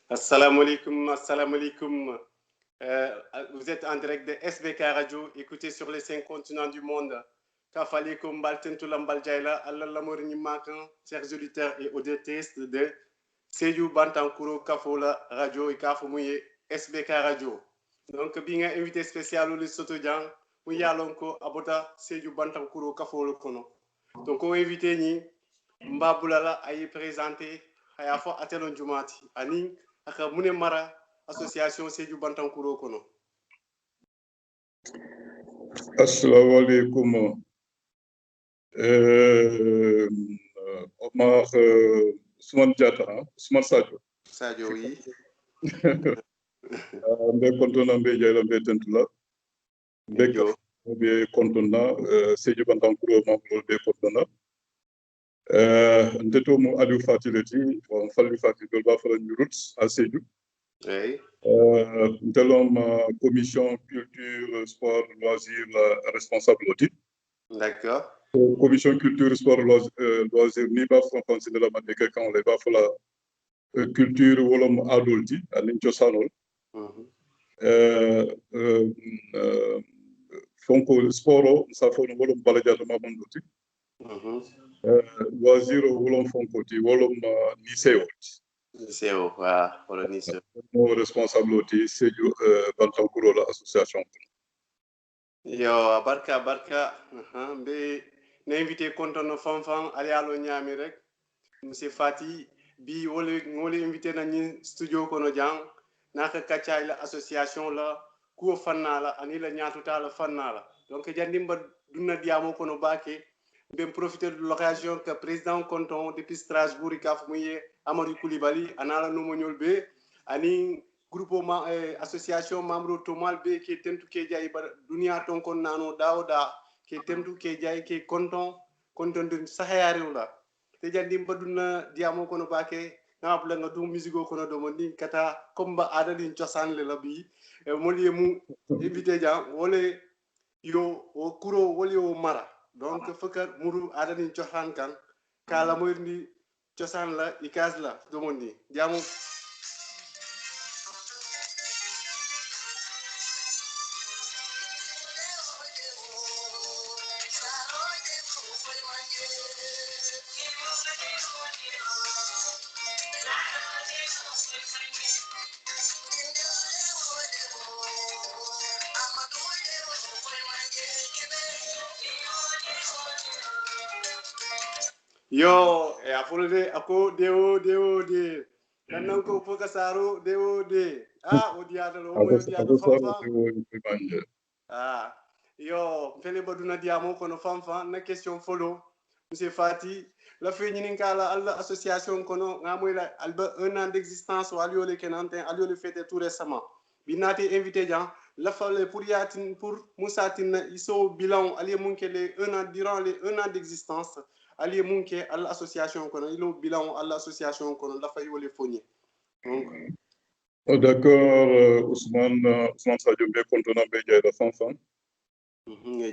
Assalamu alaikum, assalamu alaikum. Vous êtes en direct de SBK Radio, écoutez sur les 5 continents du monde. Kafalikum Baltentulam Baljaila, Allah Lamorini Makan, chers auditeurs et auditrices de Seyou Bantankuro Kafola Radio et Kafouye SBK Radio. Donc, bien invité spécial au Sotojan, où y a l'onko abota Seyou Bantankuro Kafola Kono. Donc, on invité ni Mbabulala à y présenter à la fois Atelon Jumati, Aning, aka Mune Mara, association Seyou Bantankuro Kono. Assalamu alaikum. Omar Ousmane Diatta, Ousmane Sadio. Sadio, oui. Mbe kontona mbe jayla mbe tentula. Mbe kontona Seyou Bantankuro mamlo mbe kontona. Ndeto mo Aliou Fatileti, on fallu Fatil ba fala ñu route à Sédhiou. Oui. Ntelom commission culture, sport, loisirs, responsable audit. D'accord. Commission culture, sport, loisirs, ni ba fon considérer la maneke quand on les ba fala culture wolom adulti, anin ciosanol. Fonko sport, ça fon wolom baladiato mamonduti. Loisir wolom fonko ti wolom lycée. Lycée, voilà, pour le lycée. Mon responsable aussi, c'est Bantankuro, l'association. Yo, barka, be n'invité kontono fanfan, allez à l'Onyami rek, monsieur Fati, bi wole invité na ni studio kono jang, naka kachay la association la, ko fanna la, ani la nyatuta la fanna la. Donc, jandimba dunna diamo kono bake, ben profiter de l'occasion que président Conton depuis Strasbourg et Kafmouye Amadou Koulibaly anala nomonyol be ani groupement association membre Tomal be qui tentu ke jay dunia ton kon nano dawda ke tentu ke jay ke Conton de sahayari la te jandi mbaduna diamo kono bake ngapla nga du musigo kono do moni kata komba adali ciosan le labi moli mu invité jang wole yo o kuro wole o mara. Donc, fakar muru adani ciosan kan kala moyni ciosan la ikaz la domondi diamo yo e afulde ako de kanan ko foka saro de o diata lo mo diata fanfa yo fele baduna diamo kono fanfa na question follow monsieur Fati la fe ñinin kala alla association kono ngamoy la alba 1 an d'existence o alio le kenantin alio le fête tout récemment binati invité jan la fale pour yatin pour Moussatin iso bilan ali munkele 1 an durant les 1 an d'existence ali munke à l'association kono ilo bilan à l'association kono la fay wole fogné donc d'accord Ousmane Sadio be kontona be jayda fanfan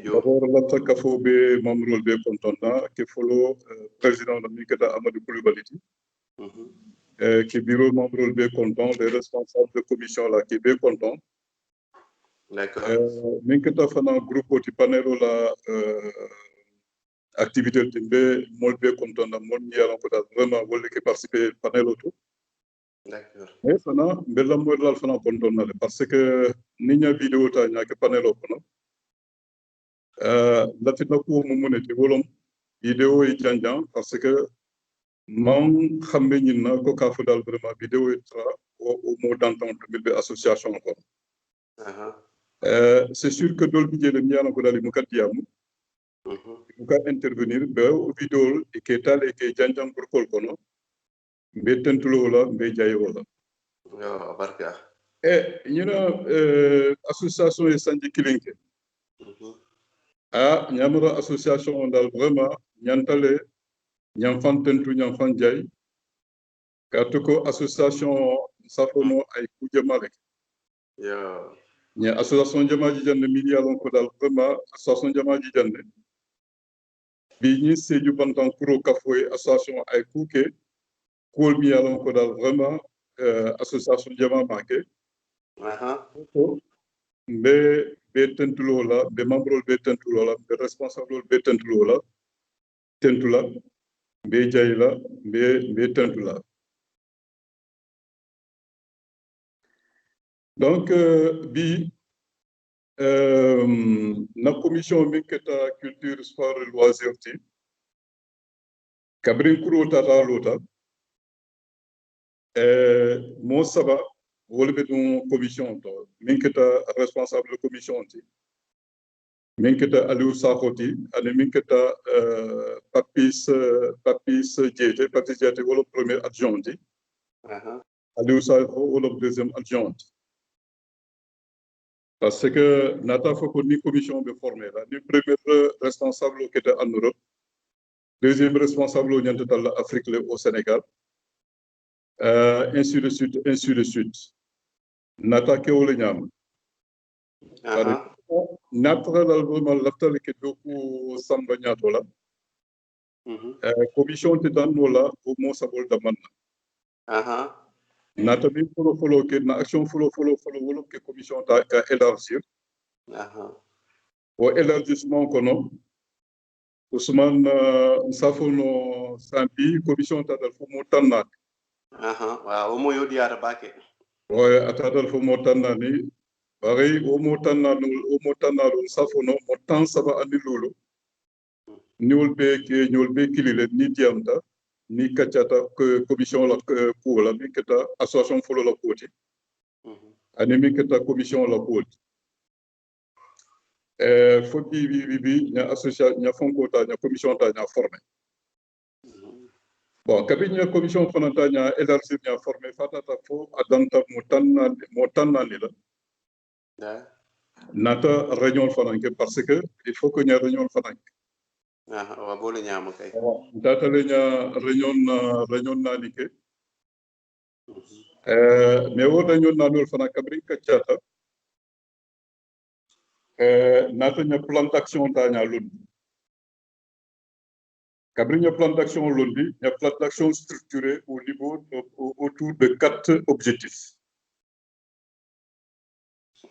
d'abord la takafo be mamrol be kontona ke folo président de Mikata Amadou Koulibaly qui bureau mamrol be konton les responsables de commission là qui be konton. D'accord. Mikata fana groupe ti panel la activité de molbe kontona mon yalla ko vraiment wolle ke participer panel auto. D'accord. Et fana bella mo dal fana kontona parce que ninya vidéo ta nya ke panel auto la fitna ko mo moneti wolom vidéo yi janjan parce que man xambe ñina ko ka fa dal vraiment vidéo yi tra au mot d'entente de association ko c'est sûr que dol bi jele mi yalla ko dal mu kat yamu mu ka intervenir be vidéo e ke tal e ke janjan pour kol kono be tentulo la be jayo la yo barka ñina association e sanji kilinke ñamara association dal vraiment ñantale ñamfan tentu ñamfan jay ka to ko association safono ay kuje malek Yo. Ni association Jamaji Jande Mili alon ko dal vraiment association Jamaji Jande. Bi ni Sédhiou Bantankuro Kafoye association ay Kouké Kool mi alon ko dal vraiment association Jama Maké. Be tentulo la be membre be tentulo la be responsable be tentulo la tentula be jayla be tentula. Donc bi na commission minketa culture sport et loisir ti kabrin kuro tata lota mo saba wolbe dum commission to minketa responsable commission ti minketa Aliou Sakoti ane minketa Papis Diété wala premier adjoint ti Aliou Sakho wala deuxième adjoint. Parce que nata foko ni commission be formé là ni premier responsable qui était en Europe, deuxième responsable au Afrique au Sénégal, ainsi de suite. Nata ke wole nyam. Nata dal vraiment laftal ke doku samba nyato la. Commission te dan nola au mo sabol da man. Nata bi follow ke na action follow wolo ke commission ta ka élargir. Au élargissement kono Ousmane Safono Sampi commission tadal fo mo tannat waaw mo yodi ara bake atadal fo mo tannani bari o mo tannalo Safono mo tan saba andi lolo niwol be kilile ni diamta ni kacata commission la pour la mi keta association folo la koti ani mi keta commission la koti faut bi nya association nya fonko ta nya commission ta nya formé bon kabinya commission fonanta nya élargir nya formé fatata fo adanta motanna ni la nata réunion fananke parce que il faut que nya réunion fananke wa bole nya mo kay data le nya réunion nani ke mais wo réunion nanul fana kabrin kachata nata nya plan d'action ta nya lun Cabrini plan d'action lundi, il y a plan d'action structuré au niveau autour de 4 objectifs.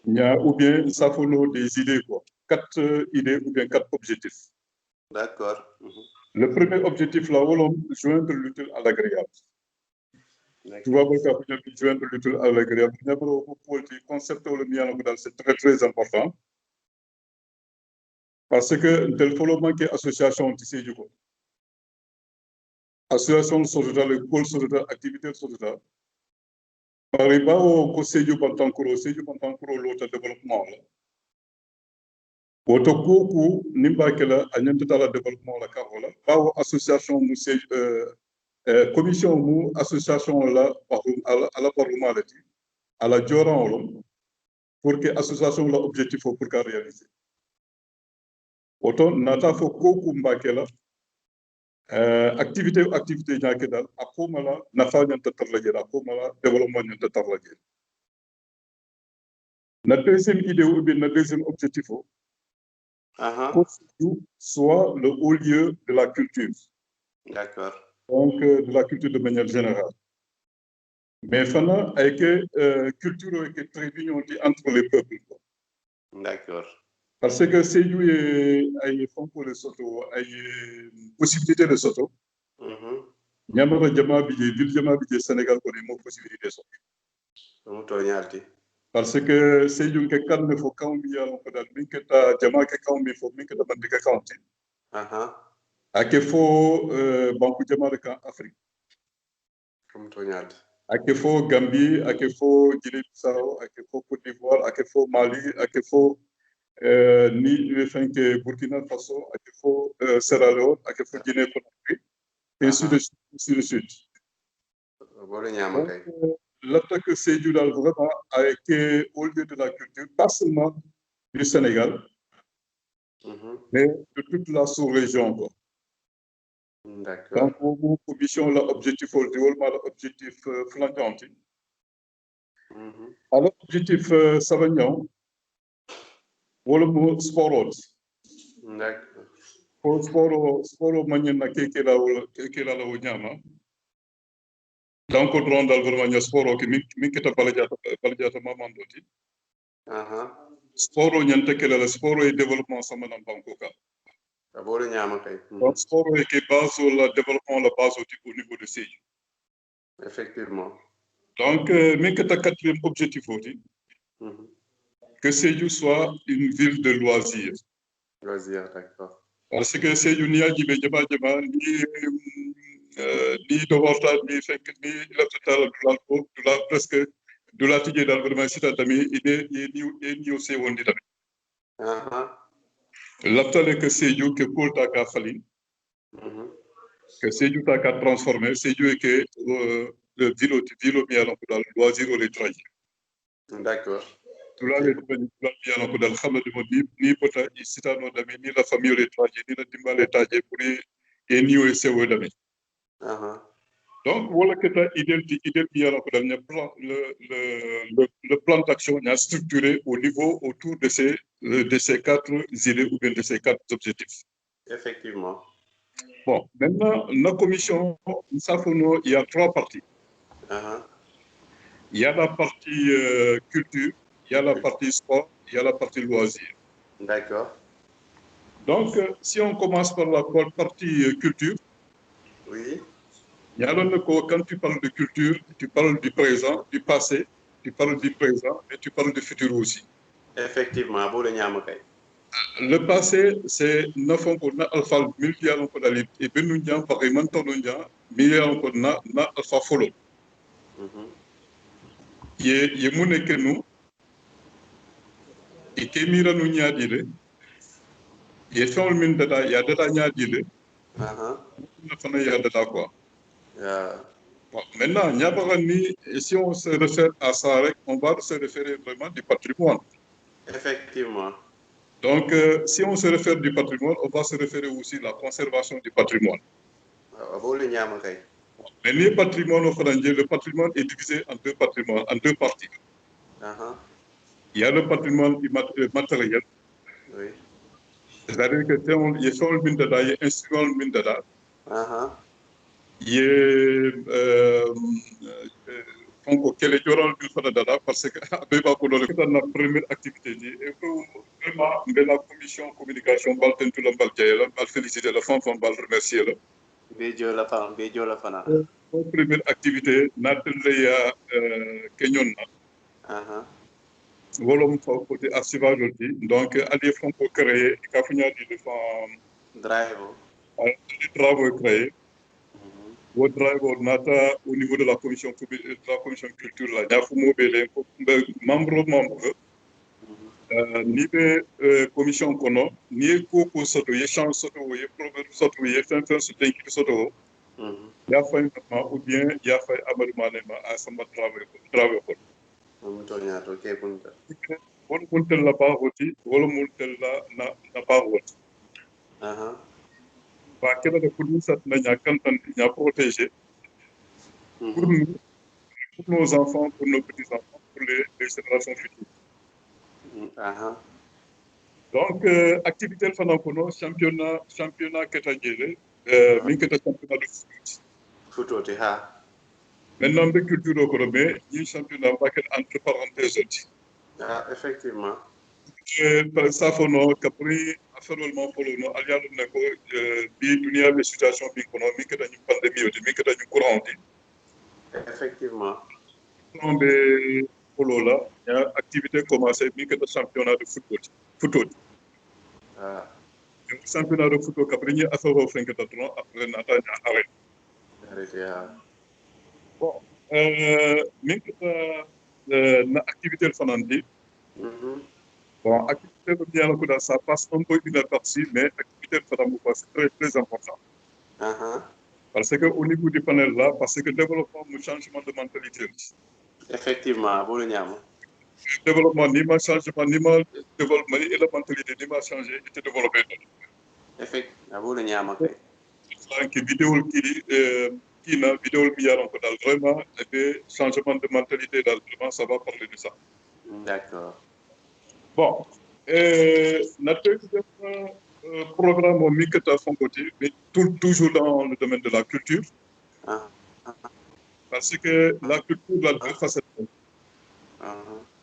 Il y a ou bien ça faut des idées quoi, 4 idées ou bien 4 objectifs. D'accord. Le premier objectif là, on joindre l'utile à l'agréable. Tu vois joindre l'utile à l'agréable. Le concept c'est très très important parce que tel faut le manquer association tissé du coup. Association solidaire, le pôle solidaire, activité solidaire. Par rapport au Sédhiou Bantankuro l'autre développement. Auto koukou nimba kela anyanta la développement la karola. Par association commission mu association la à la parlumalati à la joran pour que association la objectif pour qu'à réaliser. Auto nata fo koukou mbakela activité ñake dal akomala nafa ñanta tarlajera akomala développement ñanta tarlajera na deuxième idée ou bien na deuxième objectif soit le haut lieu de la culture. D'accord. Donc de la culture de manière générale. Mais fana avec culture et très union entre les peuples. D'accord. Parce que c'est lui ay fonko le soto ay possibilité de soto. Ñamara jama bi ville jama bi Sénégal ko mo possibilité soto. Mo to ñalti. Parce que c'est une ke kalme fo kawmi ya ko dal min ke ta jama ke kawmi fo min ke ta bande ke kawti. Ake fo banku jama de kan Afrique. Mo to ñalti. Ake fo Gambie, ake fo Guinée-Bissau, ake fo Côte d'Ivoire, ake fo Mali, ake fo ni fenke Burkina Faso, ake fo Sierra Leone, ake fo Guinée-Conakry, et ainsi de suite. L'attaque Sédhiou dal vraiment a été au lieu de la culture, pas seulement du Sénégal, mais de toute la sous-région. D'accord. Donc, commission l'objectif flanquant. Alors, objectif Savagnon, wala mo sport. D'accord. Sport manien na keke la wonyama. Donc, on dans vraiment sport qui mikita balajata mamandoti. Sport nyanta kela la sport et développement sama na bankoka. Abole nyama kay. Donc, sport qui base sur le développement la base au niveau de CEJ. Effectivement. Donc, mikita quatrième objectif aussi. Que Sédhiou soit une ville de loisirs. Loisirs, d'accord. Parce que Sédhiou ni ajibe jaba ni dovorta ni fekk ni la total de la presque de la tijé dal vraiment sita tammi ide ni aussi wondi tammi. La tale que Sédhiou que Kolta ka fali. Que Sédhiou ta ka transformer Sédhiou est que le ville bien dans le loisir ou les trajet. D'accord. Tout là les bien dans le xamna ni pota sita no dami ni la famille les trajet ni la dimbale trajet pour et ni aussi wo dami. Donc voilà que ta idée bien dans le plan d'action est structuré au niveau autour de ces 4 idées ou bien de ces 4 objectifs. Effectivement. Bon, maintenant, la commission, il y a 3 parties. Il y a la partie culture, il y a la partie sport, il y a la partie loisir. D'accord. Donc, si on commence par la partie culture, oui. Quand tu parles de culture, tu parles du présent, du passé, tu parles du présent et tu parles du futur aussi. Effectivement, le passé, c'est 9 ans qu'on a alpha milliard qu'on a et benundian par maintenant milliard qu'on a alpha follow. Ye mune que nous et que mira nous nya dire ye fon min data ya data nya dire na fana ya data quoi. Bon, maintenant, si on se réfère à ça, on va se référer vraiment du patrimoine. Effectivement. Donc, si on se réfère du patrimoine, on va se référer aussi à la conservation du patrimoine. Mais le patrimoine est divisé en 2 patrimoines, en 2 parties. Il y a le patrimoine matériel. Oui. C'est-à-dire que il y a un mindada, il y a un instrument mindada. Il y a parce que la première activité vraiment la commission communication bal féliciter la femme bal remercier la première activité nataleya kenyon na wolom fa côté archivage donc allié font pour créer kafunya di travaux créés votre drive nata au niveau de la commission culture la ñafumo bele membre ni be commission kono ni ko soto ye chance soto ye problème soto ye fin soto ki soto ya fay ma ou bien ya fay amadou manema à samba travail ko to ke punta won puntel la ba hoti wala muntel la na ba hoti ba kala de pour nous sat na kan tan nya protéger pour nous, pour nos enfants, pour nos petits-enfants, pour les générations futures. Donc, activité de Fanakono, championnat Ketangele, Minketa championnat de foot. Maintenant, de culture au Coromé, il y a un championnat entre parenthèses. Effectivement. Ça, Fono, Capri, Affairement pour le nom, Alialo Neko, Dunia, les situations économiques, une pandémie, une courant. Effectivement. De Polola, il y a activité commencée, mais que le championnat de football. Le championnat de football, après, il y a affaire au fin que après, Nathan arrêté. Bon, mais que l'activité de Fanandi, bon, activité de bien, ça passe un peu inaperçu, mais l'activité de Fanandi, c'est très, très important. Parce qu'au niveau du panel là, parce que le développement, le changement de mentalité. Effectivement, vous le développement, ni ma changement, ni ma développement, et la mentalité, ni ma changé, et développé. Effectivement, vous le qui vidéo qui kii na vidéo bi yaron ko daal vraiment et puis changement de mentalité daal vraiment ça va parler de ça. D'accord. Bon notre programme mi que ta son côté mais toujours dans le domaine de la culture. Ah. Parce que la culture a deux facettes.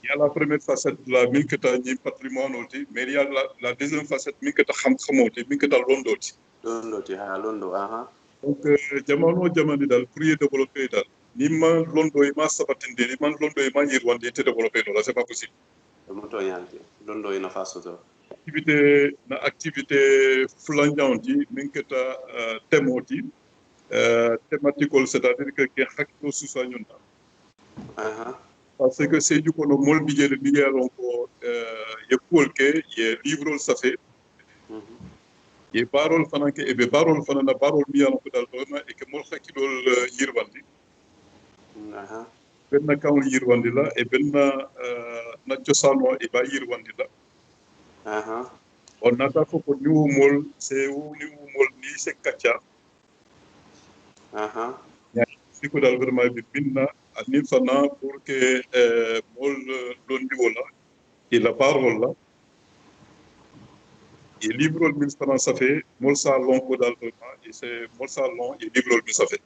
Il y a la première facette de la minketa ni patrimoine aussi, mais il y a la deuxième facette minketa xam-xamoti minketa londoti. Londoti ha londo aha. Donc jamono dal pour développer dal ni man londo e ma sabatinde ni man londo e ma yirwande te développer non là c'est pas possible. Moto yalti londo ina fasoto. Activité flanjanti minketa temoti thématical c'est-à-dire que hakno susa nyunda. Parce que c'est du coup le budget de milliard encore il livre ça fait et parole pendant que et parole pendant la parole milliard encore dans le et que mon sac kilo yirwandi benna kawn yirwandi la et benna na ciosano e ba yirwandi la on a pas faut que nous mol c'est où nous mol ni c'est kacha c'est que dans vraiment binna ani fana pour que mol londi wala et la parole là et livre le ministre ça fait mol sa long ko dal vraiment et c'est mol sa long et livre le ça fait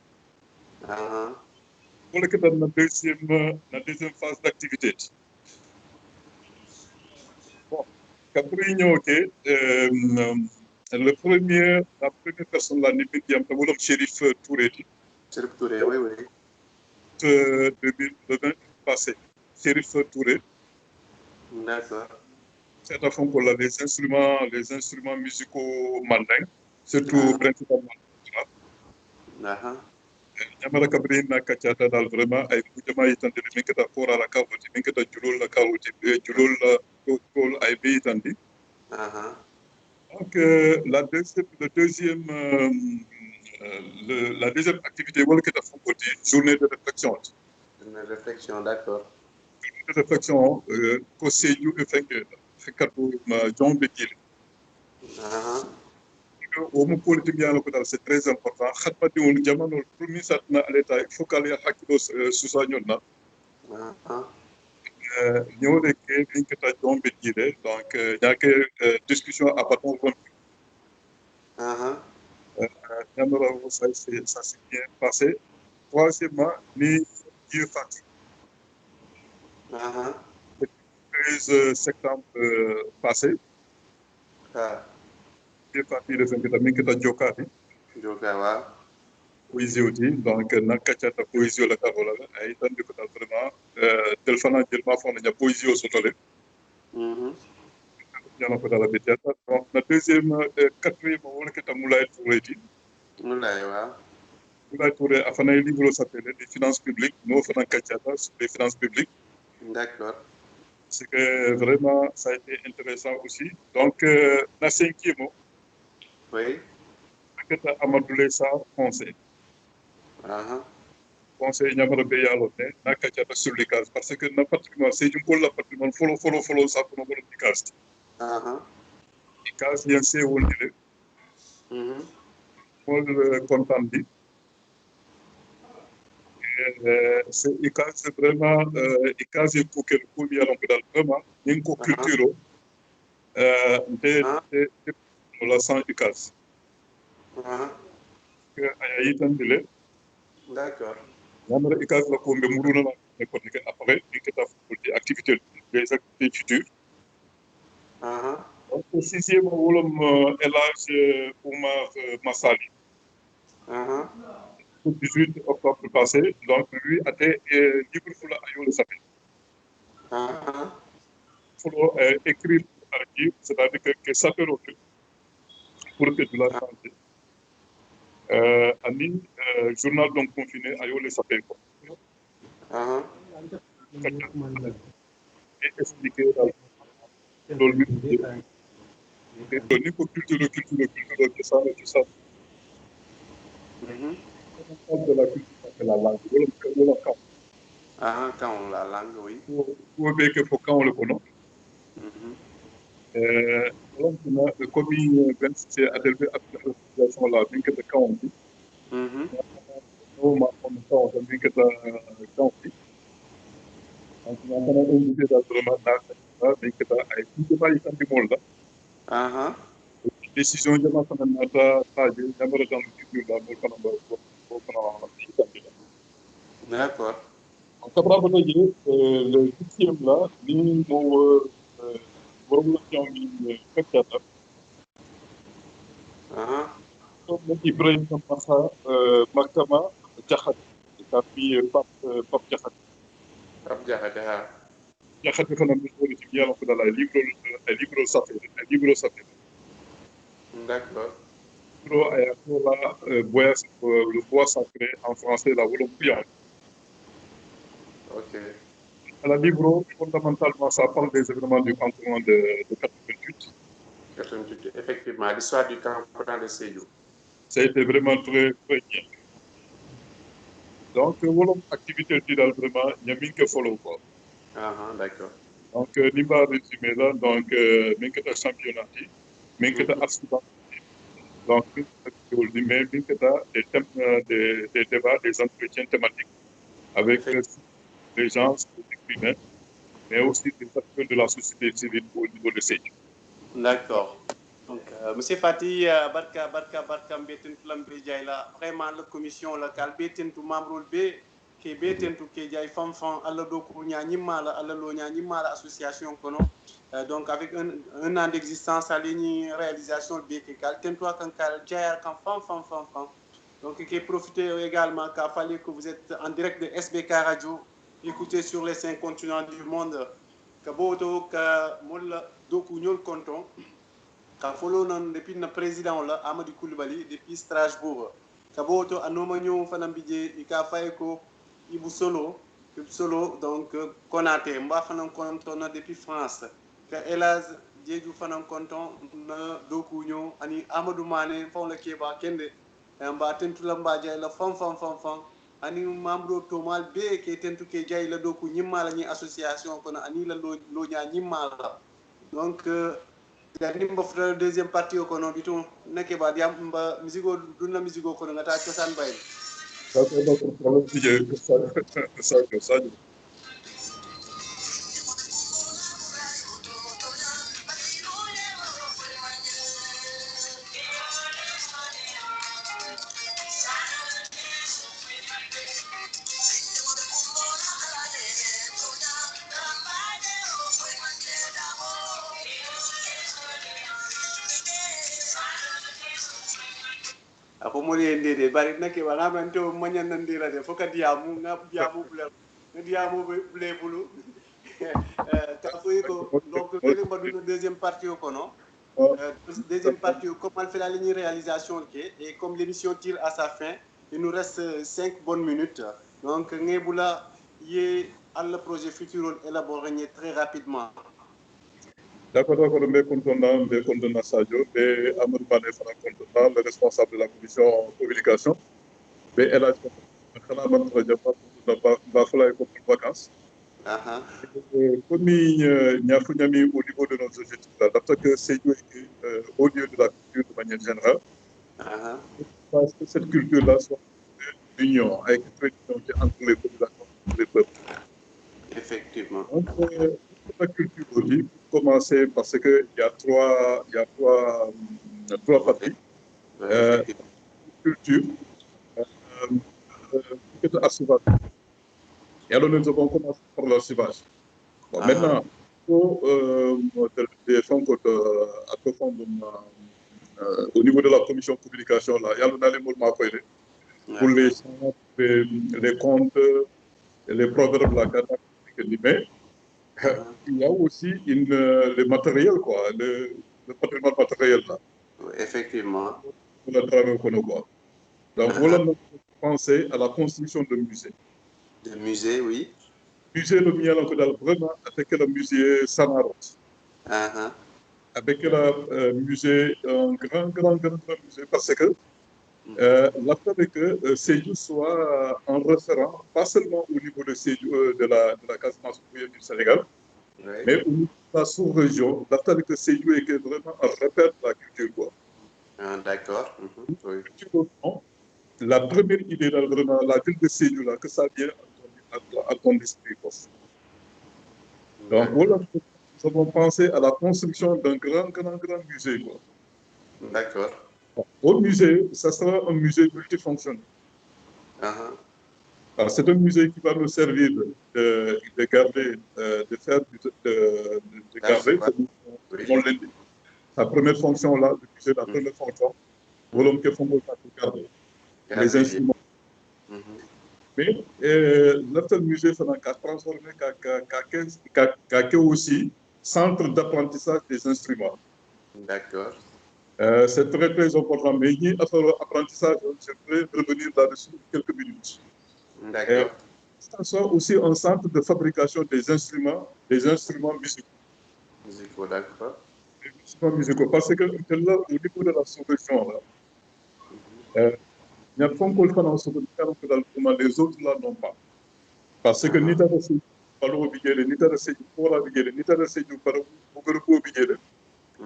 pour que dans la deuxième phase d'activité bon Caprigno OK la première personne là ni bi am tamulum Chérif Touré oui 2020 passé Chérif Touré. D'accord. C'est à fond pour les instruments musicaux mandingues, surtout principalement. Nyamara kabri na kachata dal vraiment ay mujama itande min kata fora la kawti min kata julol la kawti julol la tol ay be itandi. Donc la deuxième activité wala kata fon côté journée de réflexion. Une réflexion, d'accord. Journée de réflexion ko seju e fekatu ma jombe kile. Au moment politique c'est très important khatma di won jamono premier satna à l'état il faut qu'elle hakilo susanyonna ñewde ke linkata jombe kile donc yake discussion à bâton rompu ça s'est bien passé troisièmement ni Dieu Fati 13 septembre passé Dieu Fati de Fenketa minketa jokati Jokawa poésie aussi donc nakachata poésie la karola ay tan diko dal vraiment telefona jël ma fona nya poésie au sotole ñana ko dala betiata donc la deuxième quatrième wala keta Moulay Touré di Moulay Touré a fait un livre qui s'appelle les finances publiques nous faisons kachata sur les finances publiques d'accord c'est que vraiment ça a été intéressant aussi donc la cinquième oui keta Amadoulé Sarr conseil conseil ñamara be yalo ne nakachata sur les cases parce que na patrimoine c'est du pôle la patrimoine follow ça pour nous les cases les cases bien c'est on dit le content dit c'est ICAS c'est vraiment ICAS pour que le coup y a vraiment une culture de la sans ICAS que ay tandile d'accord ñamara ICAS la ko muruna la ko nek après ni que ta pour des activités futures donc le sixième wolom Elage Oumar Massali le 18 octobre passé donc lui a été libre pour la ayo le s'appelle faut écrire archive c'est-à-dire que ça peut pour que de la santé ani journal donc confiné ayo le s'appelle quoi et expliquer l'olu et donner pour culture de ça de la culture de la langue quand la langue oui ou bien que faut quand on le connaît donc comme il c'est adhérer à la situation là bien que quand on dit ma connaissance bi que ta Kanfi donc ma kana invité daal vraiment naa bi que ta ay tout ba yi kandi mol la décision jama kana nata taje jamara tam culture la mo kana mo kana kandi la D'accord. en sabra ba tey le 8e là ni mo borom la ci ngi fekkata comme Ibrahim Massa Makama Jaxate tapi Pap Jaxate Pape Diakhaté, Jaxate fana mo politique yalla ko dala libro sapé D'accord. libro aya ko la bois le bois sacré en français la volonté. Ok. La libro fondamentalement ça parle des événements du cantonnement de 88. 88, effectivement, l'histoire du campement de Sédhiou. Ça a été vraiment très bien. Donc, activité didal vraiment, il y a mille que follow quoi. D'accord. Donc, Nimba résumé là, donc, Minketa championnat, Minketa accident. Donc, Minketa des thèmes, des débats, des entretiens thématiques avec les gens humains, mais aussi des acteurs de la société civile au niveau de Sédhiou. D'accord. Donc, Monsieur Fati, Barka Mbeten Flambe Diaila, vraiment la commission locale, Beten tout membre B, qui Beten tout qui Diaï Fanfan, Allah Doku Nyanyimala, Allah Lo Nyanyimala association Kono. Donc, avec un an d'existence à l'ini réalisation BKK, Tentoi Kankal Diaïa Kan Fan. Donc, qui profitez également qu'il fallait que vous êtes en direct de SBK Radio, écoutez sur les 5 continents du monde, Kaboto, Moula Doku Nyol Konton. Ka follow non depuis na président la Amadou Koulibaly depuis Strasbourg ka boto anoma ñew fanam bidje ika fay ko ibu solo donc Konaté mba fanam konton na depuis France ka Elaz Diédou fanam konton na doku ñew ani Amadou Mané fon la keba kende mba tentu la mba jay la fam ani membre tomal be ke tentu ke jay la doku ñimma la ñi association kono ani la lo ña ñimma la donc yani mbofta deuxième partie ko non bitum neke ba diam mba musigo dunna musigo ko ngata ciosan bay D'accord, problème que ça. ako mori ndede bari nake wala man to manyan nan dira de foka diamu ngap diamu ble bulu ka foy ko donc kele mbadu deuxième partie ko non deuxième partie comme on fait la ligne réalisation et comme l'émission tire à sa fin il nous reste 5 bonnes minutes donc ngebula yé le projet futur élaboré très rapidement. D'accord, mais content Sadio, mais Amadou Mané le responsable de la commission communication, mais elle a dit que vacances. Comme il y a au niveau de nos objectifs, d'après que c'est au lieu de la culture de manière générale, parce que cette culture-là soit l'union, avec une entre les populations et les peuples. Effectivement. Donc, la culture aussi, pour commencer, parce qu'il y a trois parties. Culture, et alors nous avons commencé par l'archivage. Bon, maintenant, au niveau de la commission communication, là, il y a pour les comptes, les proverbes, la carte, mais il y a aussi le matériel, quoi, le patrimoine matériel. Là. Effectivement. Donc, voilà notre pensée à la construction de musées. De musées, oui. Musée le mien, vraiment, avec le musée Sanarot. Avec le musée, un grand musée, parce que l'affaire est que Sédhiou soit un référent, pas seulement au niveau de Sédhiou, de la Casamance du Sénégal, mais au niveau de la sous-région. L'affaire est que Sédhiou est vraiment un repère de la culture. D'accord. Oui. la première idée, là, vraiment, la ville de Sédhiou, là, que ça vient à ton esprit. Donc, voilà, nous avons pensé à la construction d'un grand musée. D'accord. Au musée, ça sera un musée multifonctionnel. C'est un musée qui va nous servir de garder, de faire, de garder, comme on l'a dit. La première fonction, là, le musée, la première fonction, volonté que font garder les instruments. Mais notre musée sera transformé qu'à aussi centre d'apprentissage des instruments. D'accord. C'est très important. Mais l'apprentissage, je vais revenir là-dessus quelques minutes. D'accord. Ça soit aussi un centre de fabrication des instruments musicaux. Musicaux, d'accord. Des instruments musicaux. Parce que là, au niveau de la solution, là, il y a pas encore les autres là non pas. Parce que ni tara si palo bigere ni tara si pora bigere ni tara si para buguru bigere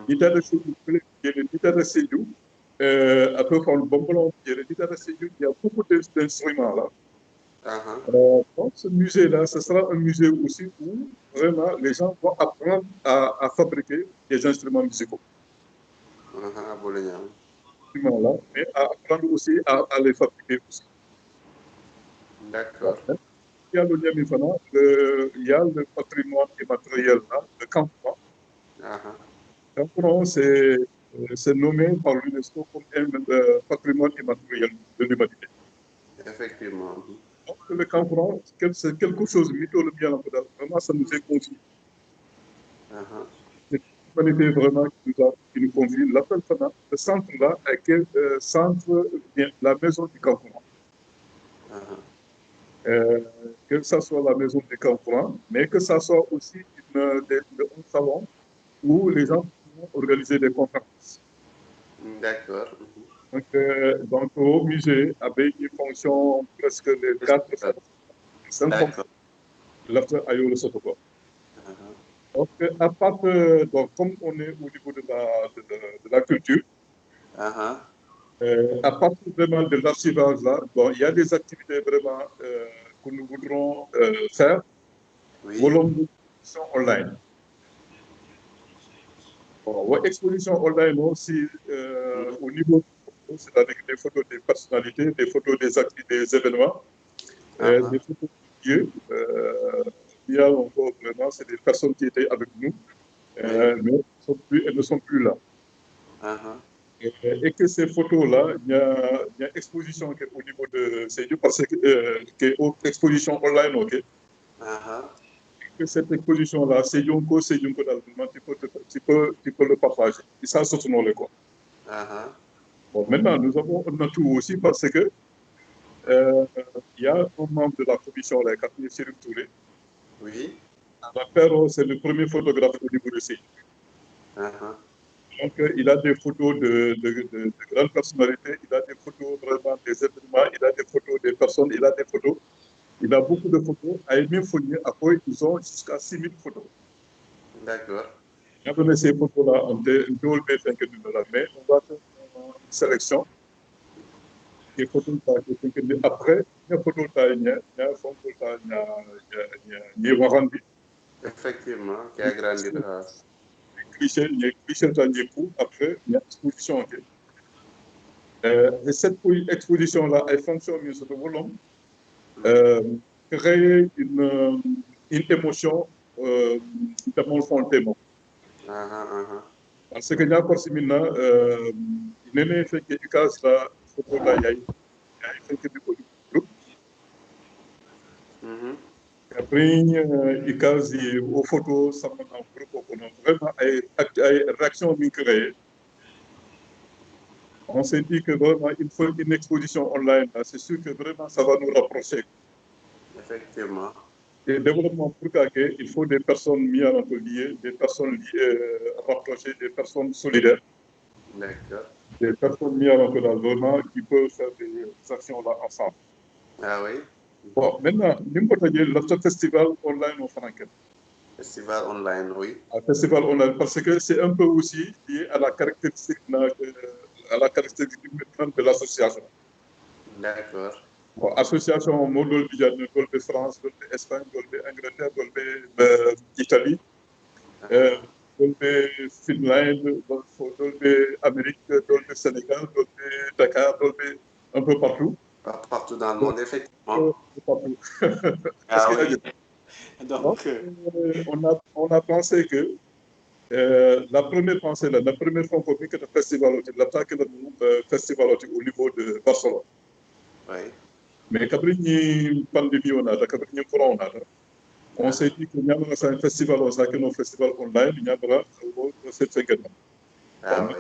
ni tara si bigere ni tara si après faire le bonbon bigere ni tara si il y a beaucoup d'instruments là. Donc ce musée là, ce sera un musée aussi où vraiment les gens vont apprendre à fabriquer des instruments musicaux. Là, mais à apprendre aussi à les fabriquer aussi. D'accord. Il y a le patrimoine immatériel, là, le campement. Le campement, c'est nommé par l'UNESCO comme un patrimoine immatériel de l'humanité. Effectivement. Donc, le campement, c'est quelque chose, vraiment, ça nous est confié. C'est l'humanité vraiment qui nous confie. L'appel Fana, le centre-là, centre, la maison du campement. Que ça soit la maison des campements, mais que ça soit aussi un salon où les gens vont organiser des conférences. D'accord. Donc, au musée, avec une fonction presque de 4 5 fonctions. L'after ailleurs le protocole. Donc, à part, donc, comme on est au niveau de la culture, à partir vraiment de l'archivage là, bon, il y a des activités vraiment que nous voudrons faire. Exposition online. Bon, exposition online aussi au niveau, c'est-à-dire des photos des personnalités, des photos des événements, des photos de lieux. Il y a encore vraiment, c'est des personnes qui étaient avec nous, mais elles ne sont plus là. Et que ces photos-là, il y a une exposition au niveau de Sédhiou, parce que exposition online, ok. Que cette exposition-là, Sédhiou, tu peux le partager. Et ça, c'est le quoi. Bon, maintenant, nous avons un atout aussi parce que il y a un membre de la commission, la Catherine Cyril Touré. Oui. C'est le premier photographe au niveau de Sédhiou. Donc, il a des photos de grandes personnalités, il a des photos vraiment des événements, il a des photos des personnes, il a des photos. Il a beaucoup de photos. À Emile Fournier, après, ils ont jusqu'à 6000 photos. D'accord. On a donné ces photos-là, mais on va faire une sélection des photos. Après, les photos, effectivement, qui a grandi là. Après, il y a l'exposition. Et cette exposition-là, elle fonctionne mieux sur le volume. Créer une émotion dans mon fond de mots. Parce que là, pour maintenant, il n'est fait que du cas là, photo là, il y a fait que du groupe. Après, il casse aux photos, ça m'a groupe, on a vraiment une réaction bien créée. On s'est dit que vraiment, il faut une exposition online. C'est sûr que vraiment, ça va nous rapprocher. Effectivement. Et développement pour gagner, il faut des personnes mises à liées, des personnes rapprochées, des personnes solidaires. D'accord. Des personnes mises à vraiment qui peuvent faire des actions là ensemble. Ah oui. Bon, maintenant, nous avons festival online au Franken. Festival online, oui. Un festival online, parce que c'est un peu aussi lié à la caractéristique de l'association. D'accord. Bon, association Modol Bidjane, Dolbe France, Dolbe Espagne, Dolbe Angleterre, Dolbe Italie, Dolbe Finlande, Dolbe Amérique, Dolbe Sénégal, Dolbe Dakar, Dolbe un peu partout. Partout dans le monde, effectivement. Partout. Ah oui. Donc, on a pensé que la première pensée, la première fois qu'on a fait le festival, l'attaque du festival au niveau de Barcelone. Oui. Mais quand il pandémie, on s'est dit qu'il y a un festival, on a un festival online, il y a un cette fête. Ah oui.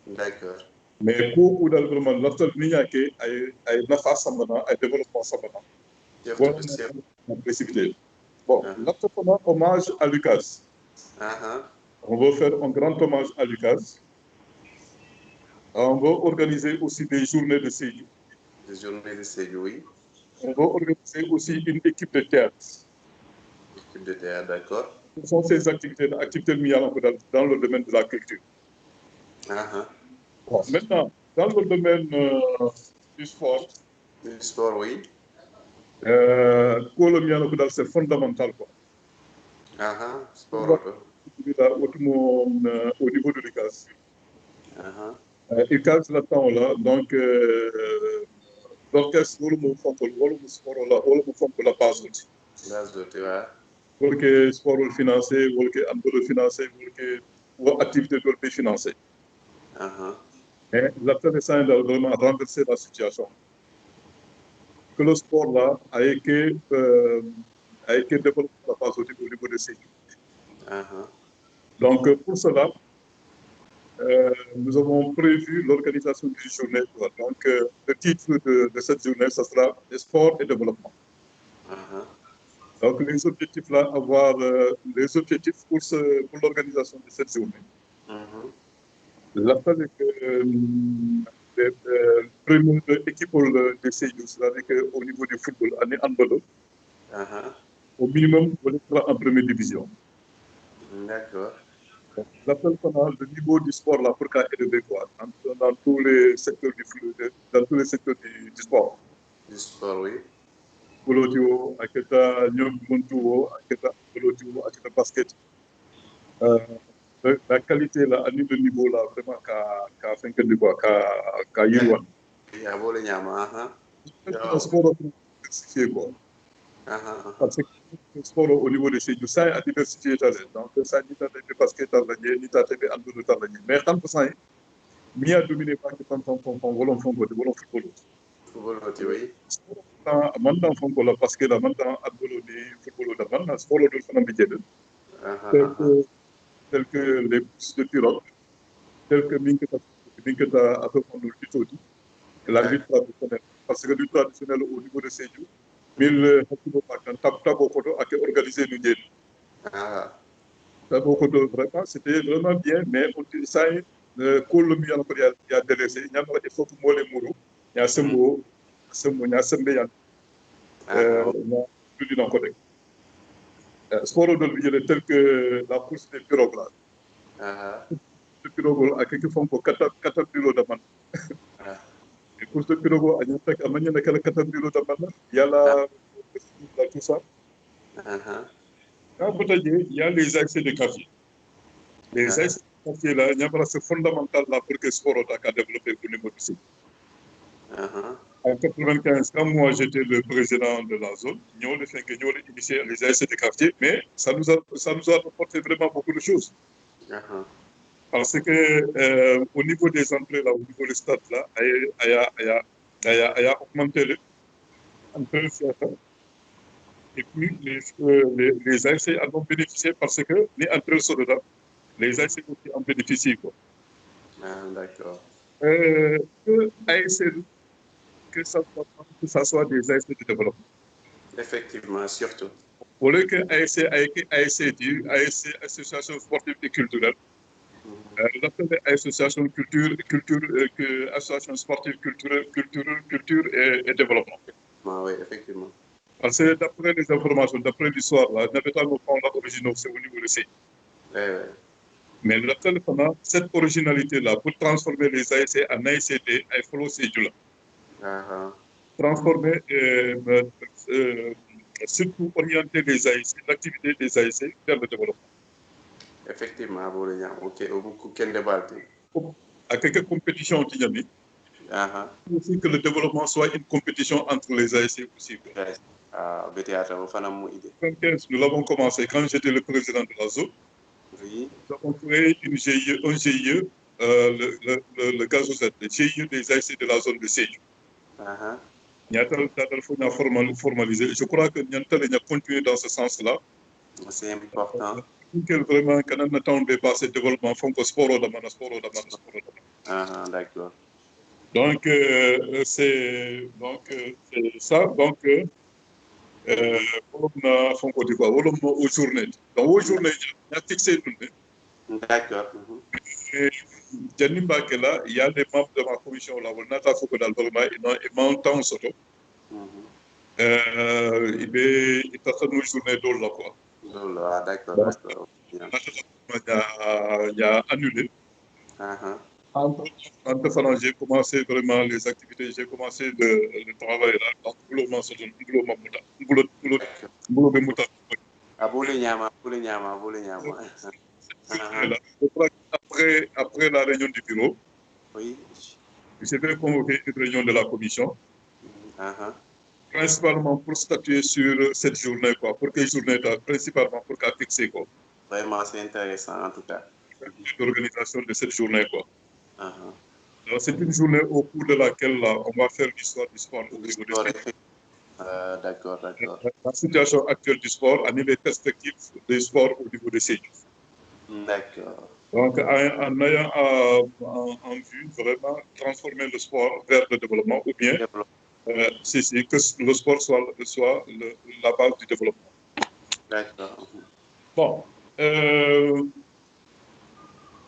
D'accord. Mais pour où vraiment l'autre ligne a une face à développement samana. Précipité. Bon, l'autre hommage à Lucas. On va faire un grand hommage à Lucas. On va organiser aussi des journées de séjour. Des journées de séjour, oui. On va organiser aussi une équipe de théâtre. Équipe de théâtre, d'accord. Ce sont ces activités mises dans le domaine de la culture. Bon, maintenant, dans le domaine du sport. Du sport, oui. C'est fondamental. Quoi. Sport. Au niveau de l'UCAS. UCAS, là, donc, l'orchestre, le sport, la base. Pour que le sport financé, pour que l'ambassade financé, pour que l'activité de financée. L'intéressant est vraiment renverser la situation. Que le sport là a été développé la base au niveau de ces. Donc, pour cela, nous avons prévu l'organisation d'une journée. Donc, le titre de cette journée, ce sera Sport et développement. Donc, les objectifs là, avoir les objectifs pour l'organisation de cette journée. L'appel est que la première équipe de CIU, c'est-à-dire qu'au niveau du football, on est en ballon. Au minimum, on est en première division. D'accord. L'appel qu'on a, le niveau du sport là, pour qu'à élever quoi, dans tous les secteurs du sport. Du sport, oui. Bolotio, aketa nyontuo, aketa bolotio, aketa basket. La qualité là, à le niveau là, vraiment qu'à faire que quoi, qu'à y voir. Il y a beau le nyama, Le sport diversifié quoi. Parce que le sport au niveau de chez nous, ça a diversifié. Donc, ça n'y t'a pas basket, n'y t'a pas en dehors de mais tant que ça, il y a dominé pas que tant qu'on volant football. Football, oui. Maintenant, football parce que là, maintenant, football, maintenant, sport de fond tel que les courses de pirogue, tel que Minketa a fait prendre le titre, la lutte traditionnelle. Parce que la lutte traditionnelle au niveau de Sédhiou, 1000 Tabokoto a été organisé l'Union. Tabokoto, vraiment, c'était vraiment bien, mais on dit ça, Colombie il y a délaissé, il y a il faut que moi les mourou, il y a Sembo, il y a Sembeyan, il y a plus d'un côté. Sport de tel que la course des pirogues là. Le pirogue a quelques fois pour 4 pilotes de man. Et pour ce pirogue, il y a 4 pilotes de man. Il y a la tout ça. Il y a les accès de quartier. Les accès de quartier là, c'est fondamental là pour que le sport a développé au niveau du site. En 1995, quand moi j'étais le président de la zone, nous avons initié les accès de quartier, mais ça nous a apporté vraiment beaucoup de choses. Parce que au niveau des entrées, là, au niveau du stade, là, il a augmenté le et puis les ASC en ont bénéficié parce que les entrées sont dedans. Les ASC aussi en bénéficient. D'accord. Que ça soit des ASC de développement. Effectivement, surtout. Pour le que ASC, Association sportive et culturelle, l'association association sportive, culture et développement. Oui, effectivement. Parce que d'après les informations, d'après l'histoire, là, n'avait pas nos fonds originaux, c'est au niveau de C. Mais le téléphone, cette originalité-là, pour transformer les ASC en AICD, il faut aussi du transformer, surtout orienter les AIC, l'activité des AIC vers le développement. Effectivement, ok, aucun débat. À quelques compétitions qui y a mis, aussi que le développement soit une compétition entre les AIC aussi. Nous l'avons commencé quand j'étais le président de la zone. Oui. Nous avons créé un GIE, le gazosette, le GIE des AIC de la zone de Sédhiou. Il a formalisé. Je crois que nous avons continué dans ce sens-là. C'est important. Vraiment, quand on attend de passer le développement, il faut que sport. D'accord. Donc, c'est ça. Donc, aujourd'hui, donc aujourd'hui, il y a fixé. D'accord. Il y a des membres de ma commission là, ils m'entendent ça. Il journée là, quoi. D'accord. Il y a annulé. Entre j'ai commencé vraiment les activités, j'ai commencé le travail là, donc après la réunion du bureau, oui. Je vais convoquer une réunion de la commission, principalement pour statuer sur cette journée, quoi, pour quelle journée, principalement pour qu'à fixer, quoi. Vraiment, c'est intéressant en tout cas. L'organisation de cette journée, quoi. C'est une journée au cours de laquelle là, on va faire l'histoire du sport au niveau de d'accord. La situation actuelle du sport, et les perspectives du sport au niveau de Sédhiou. D'accord. Donc, en ayant en vue vraiment transformer le sport vers le développement, ou bien que le sport soit la base du développement. D'accord. Bon.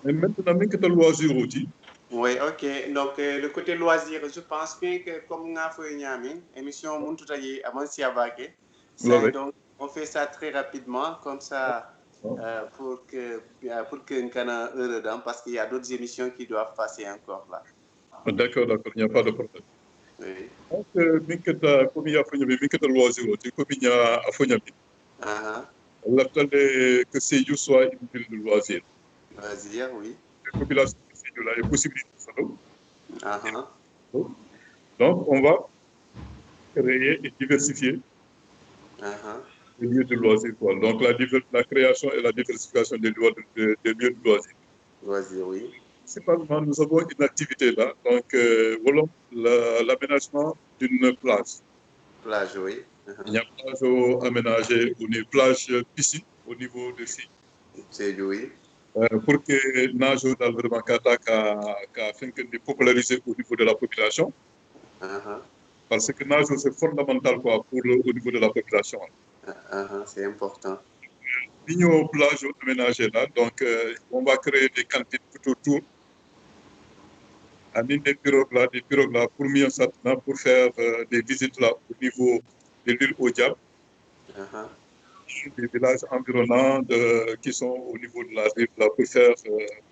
Mais maintenant, que tu as le loisir aussi. Oui, ok. Donc, le côté loisir, je pense bien que comme on a fait une émission, donc on fait ça très rapidement, comme ça, pour que nous soyons heureux dedans, parce qu'il y a d'autres émissions qui doivent passer encore là. D'accord, il n'y a pas de problème. Oui. Donc, comme il y a fait loisir aussi, comme il y a fait que Sédhiou soit une ville de loisirs. Loisir, oui. La population de Sédhiou là, il y a possibilité de ça. Donc, on va créer et diversifier les lieux de loisirs. Quoi. Donc, la création et la diversification des lieux de loisirs. Loisirs, oui. Principalement, nous avons une activité là. Donc, l'aménagement d'une plage. Plage, oui. Il y a une plage aménagée, une plage piscine au niveau de Sédhiou. Sédhiou, oui. Pour que Najo dans le Makata de populariser au niveau de la population. Parce que Najo, c'est fondamental quoi, au niveau de la population. C'est important. L'union plage aménagée là, donc on va créer des cantines tout autour. Des pirogues là, pour mieux pour faire des visites là au niveau de l'île Odiab. Des villages environnants qui sont au niveau de la ville là, pour faire.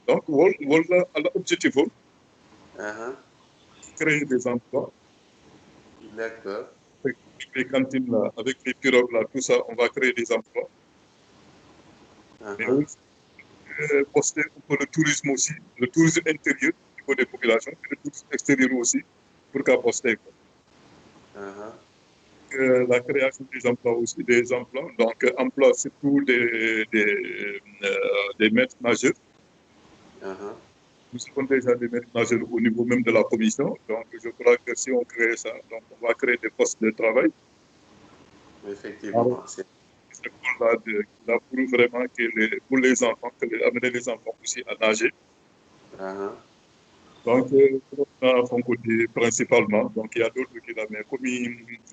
Donc, voilà l'objectif. Créer des emplois. D'accord. Avec les cantines là, avec les pirogues là, tout ça, on va créer des emplois. Mais aussi, poster un peu le tourisme aussi, le tourisme intérieur au niveau des populations, et le tourisme extérieur aussi, pour qu'à poster. La création des emplois aussi, des emplois, donc emplois surtout des maîtres nageurs. Nous avons déjà des maîtres nageurs au niveau même de la commission, donc je crois que si on crée ça, donc on va créer des postes de travail. Effectivement. C'est là pour vraiment que pour les enfants, amener les enfants aussi à nager. Donc, son côté principalement, donc il y a d'autres qui l'ont, mais comme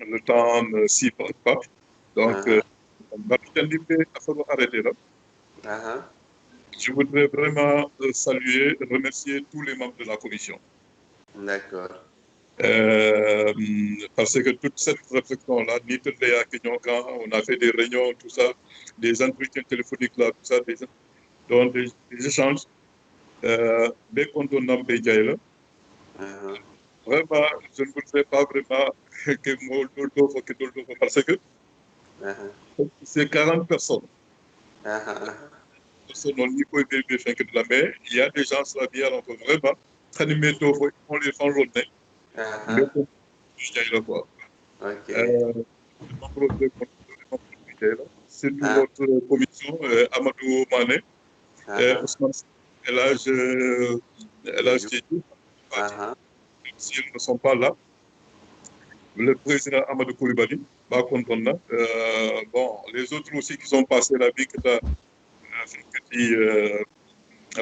le temps ne s'y passe pas, donc on va arrêter là. Je voudrais vraiment saluer, remercier tous les membres de la commission. D'accord. Parce que toute cette réflexion-là, on a fait des réunions, tout ça, des entretiens téléphoniques là, tout ça, donc des échanges be contourna be jayla vraiment je ne voudrais pas vraiment que mo doldo fo parce que c'est 40 personnes non ni koy be fenk de la mer il y a des gens là bien donc vraiment animé to fo on les font l'autre mais jayla quoi c'est tout votre commission Amadou Mané Ousmane Elhadj Diédhiou s'ils ne sont pas là le président Amadou Coulibaly ba kontaan na bon les autres aussi qui sont passés la vie que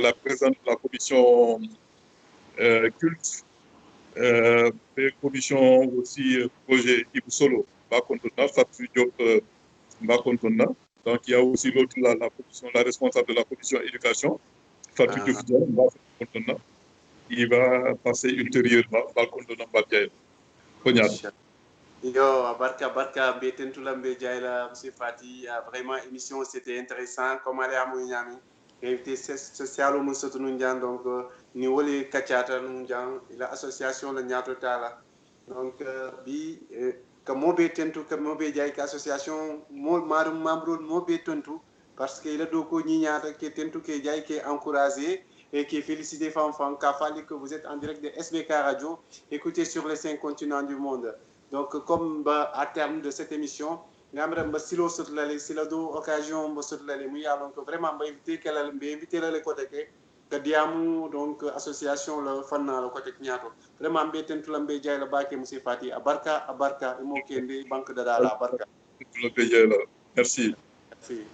la présidente de la commission culte et commission aussi projet Ibou Solo ba kontaan na Fatou Diop ba kontaan na donc il y a aussi l'autre la commission la responsable de la commission éducation Fatou Diop ba kontaan na il va passer ultérieurement ba kontaan na ba Diaye ko ñaan Yo, barka Betentula Mbedjaïla, monsieur Fati, vraiment émission c'était intéressant comme aller à Mouniami, invité social au Moussotou Nundian, donc ni wole Kachata Nundian, l'association le Nyato Tala. Donc bi comme mo Betentu comme mo Bedjaï association mo marum membre mo Betentu parce que il a doko ni Nyata qui tentu qui Djaï qui est encouragé et qui félicite Fanfan Kafali que vous êtes en direct de SBK Radio, écoutez sur les 5 continents du monde. Donc, comme à terme de cette émission, nous avons si occasion donc vraiment invité le côté que diamu donc association le fan le côté ñaato vraiment mbeten tu lambe jay la baké monsieur Fati abarka mo kende banque de dala abarka le pays là merci merci